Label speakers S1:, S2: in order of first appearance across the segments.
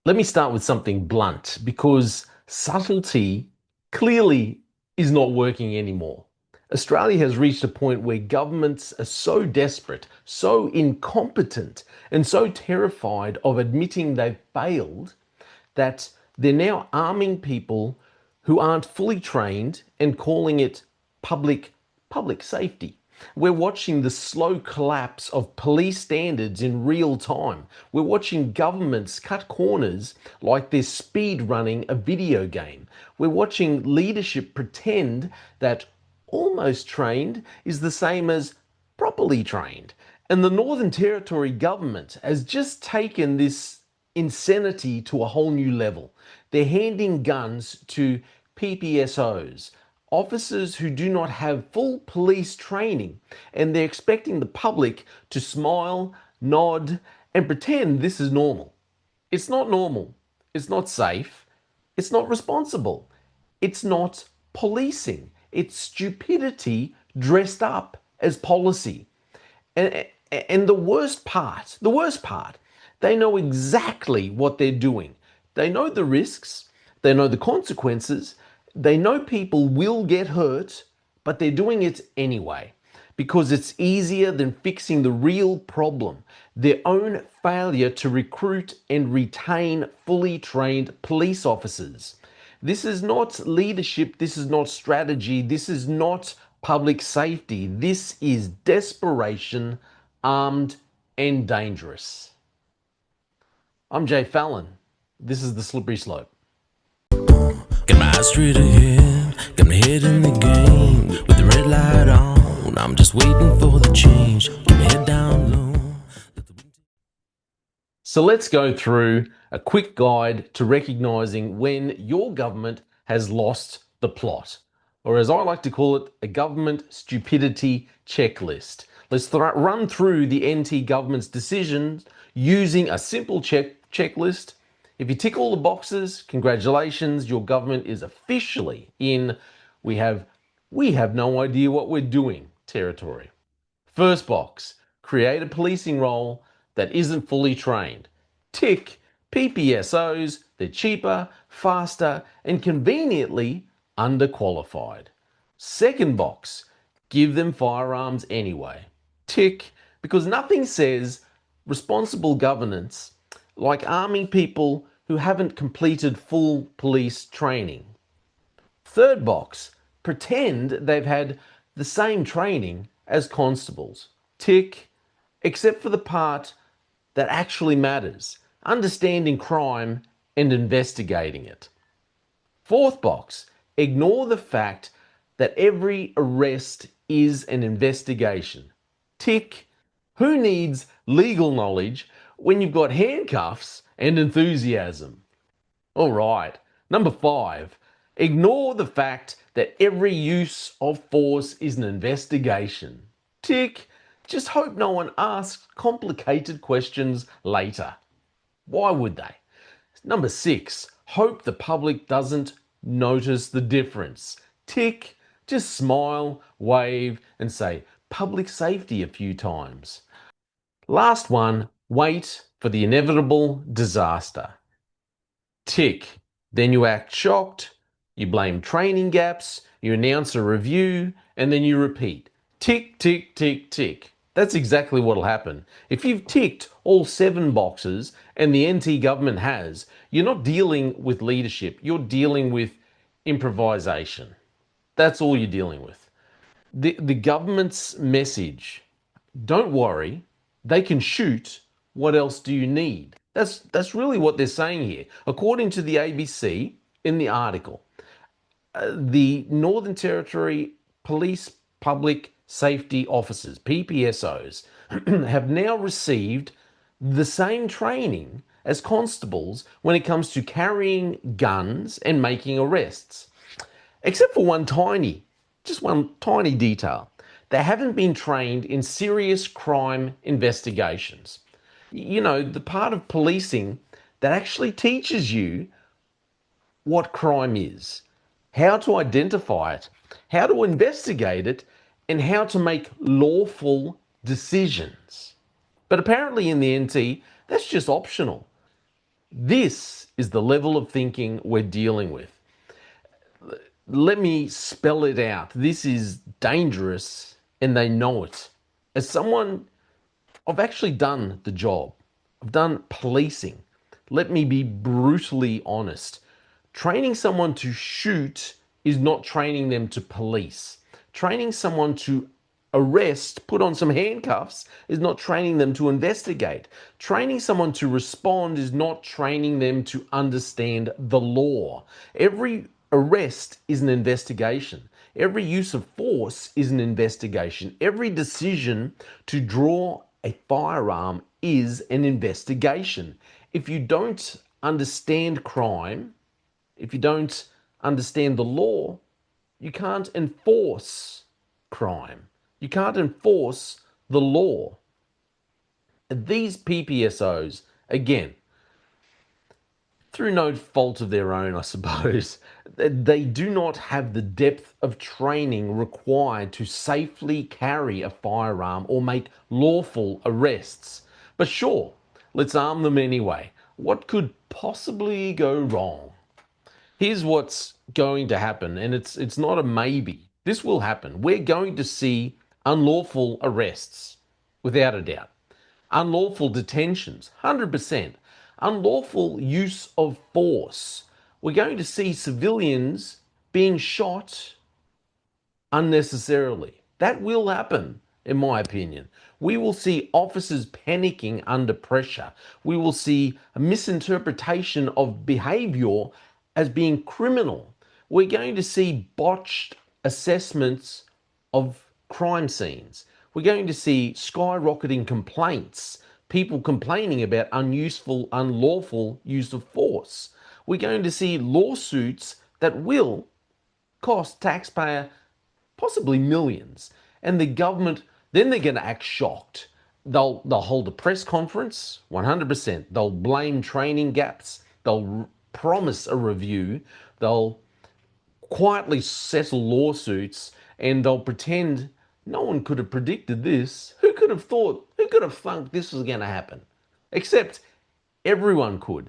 S1: Let me start with something blunt because subtlety clearly is not working anymore. Australia has reached a point where governments are so desperate, so incompetent, and so terrified of admitting they've failed that they're now arming people who aren't fully trained and calling it public safety. We're watching the slow collapse of police standards in real time. We're watching governments cut corners like they're speed running a video game. We're watching leadership pretend that almost trained is the same as properly trained. And the Northern Territory government has just taken this insanity to a whole new level. They're handing guns to PPSOs, officers who do not have full police training, and they're expecting the public to smile, nod, and pretend this is normal. It's not normal. It's not safe. It's not responsible. It's not policing. It's stupidity dressed up as policy. And the worst part, they know exactly what they're doing. They know the risks, they know the consequences, they know people will get hurt, but they're doing it anyway because it's easier than fixing the real problem, their own failure to recruit and retain fully trained police officers. This is not leadership, this is not strategy, this is not public safety. This is desperation, armed and dangerous. I'm Jay Fallon. This is The Slippery Slope.
S2: Got my eyes straight ahead, got my head in the game. With the red light on, I'm just waiting for the change. Keep my head down low.
S1: So let's go through a quick guide to recognizing when your government has lost the plot, or as I like to call it, a government stupidity checklist. Let's run through the NT government's decisions using a simple checklist. If you tick all the boxes, congratulations, your government is officially in we have no idea what we're doing territory. First box, create a policing role that isn't fully trained. Tick, PPSOs, they're cheaper, faster, and conveniently underqualified. Second box, give them firearms anyway. Tick, because nothing says responsible governance like arming people who haven't completed full police training. Third box, pretend they've had the same training as constables. Tick, except for the part that actually matters, understanding crime and investigating it. Fourth box, ignore the fact that every arrest is an investigation. Tick, who needs legal knowledge when you've got handcuffs and enthusiasm? All right, number 5, ignore the fact that every use of force is an investigation. Tick, just hope no one asks complicated questions later. Why would they? Number 6, hope the public doesn't notice the difference. Tick, just smile, wave, and say public safety a few times. Last one, wait for the inevitable disaster. Tick, then you act shocked, you blame training gaps, you announce a review, and then you repeat. Tick, tick, tick, tick. That's exactly what'll happen. If you've ticked all 7 boxes, and the NT government has, you're not dealing with leadership, you're dealing with improvisation. That's all you're dealing with. The government's message, don't worry, they can shoot, what else do you need? That's really what they're saying here. According to the ABC in the article, the Northern Territory Police Public Safety Officers, PPSOs, have now received the same training as constables when it comes to carrying guns and making arrests. Except for one tiny detail. They haven't been trained in serious crime investigations. You know, the part of policing that actually teaches you what crime is, how to identify it, how to investigate it, and how to make lawful decisions. But apparently in the NT, that's just optional. This is the level of thinking we're dealing with. Let me spell it out. This is dangerous, and they know it. As someone, I've actually done the job, I've done policing. Let me be brutally honest. Training someone to shoot is not training them to police. Training someone to arrest, put on some handcuffs, is not training them to investigate. Training someone to respond is not training them to understand the law. Every arrest is an investigation. Every use of force is an investigation. Every decision to draw a firearm is an investigation. If you don't understand crime, if you don't understand the law, you can't enforce crime. You can't enforce the law. These PPSOs, again, through no fault of their own, I suppose, they do not have the depth of training required to safely carry a firearm or make lawful arrests. But sure, let's arm them anyway. What could possibly go wrong? Here's what's going to happen, and it's not a maybe. This will happen. We're going to see unlawful arrests, without a doubt. Unlawful detentions, 100%. Unlawful use of force. We're going to see civilians being shot unnecessarily. That will happen, in my opinion. We will see officers panicking under pressure. We will see a misinterpretation of behavior as being criminal. We're going to see botched assessments of crime scenes. We're going to see skyrocketing complaints, people complaining about unuseful, unlawful use of force. We're going to see lawsuits that will cost taxpayer possibly millions. And the government, then they're going to act shocked. They'll hold a press conference, 100%. They'll blame training gaps. They'll promise a review. They'll quietly settle lawsuits, and they'll pretend no one could have predicted this. Who could have thought, who could have thunk this was going to happen? Except everyone could.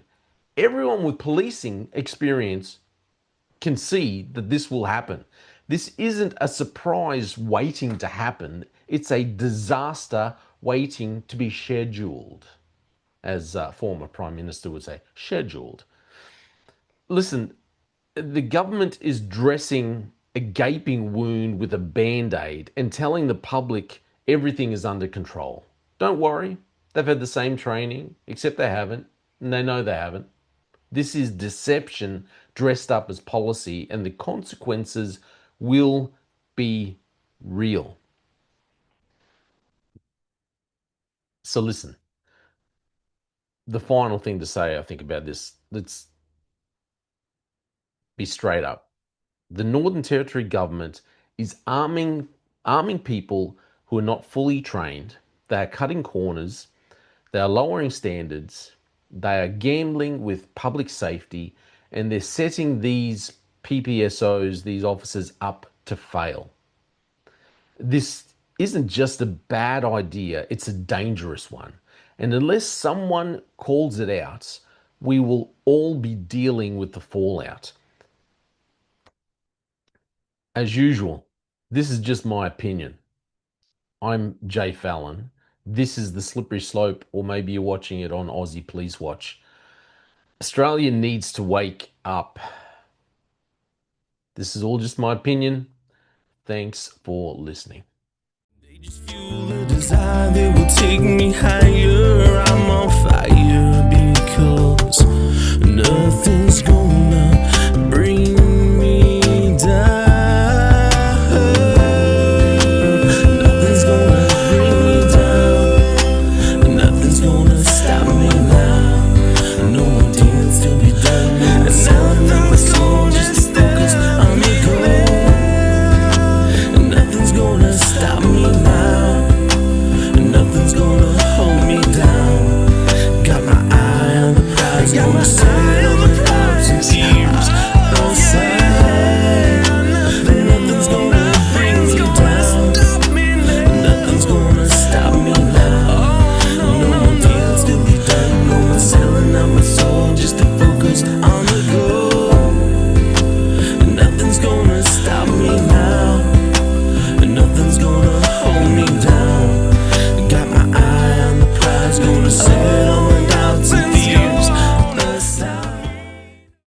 S1: Everyone with policing experience can see that this will happen. This isn't a surprise waiting to happen. It's a disaster waiting to be scheduled, as former Prime Minister would say, scheduled. Listen, the government is dressing a gaping wound with a band-aid and telling the public everything is under control. Don't worry, they've had the same training, except they haven't, and they know they haven't. This is deception dressed up as policy, and the consequences will be real. So listen, the final thing to say, I think, about this, let's be straight up. The Northern Territory government is arming people who are not fully trained. They are cutting corners. They are lowering standards. They are gambling with public safety, and they're setting these PPSOs, these officers, up to fail. This isn't just a bad idea, it's a dangerous one. And unless someone calls it out, we will all be dealing with the fallout. As usual, this is just my opinion. I'm Jay Fallon. This is The Slippery Slope, or maybe you're watching it on Aussie Police Watch. Australia needs to wake up. This is all just my opinion. Thanks for listening.
S2: They just fuel a desire that will take me higher. I'm on fire because nothing's gonna bring me down. Nothing's gonna bring me down. Nothing's gonna stop me now. No more deals to be done. And nothing's gonna just focus on me goal. Nothing's gonna stop me now. Nothing's gonna hold me down. Got my eye on the prize. Got my eye on the prize.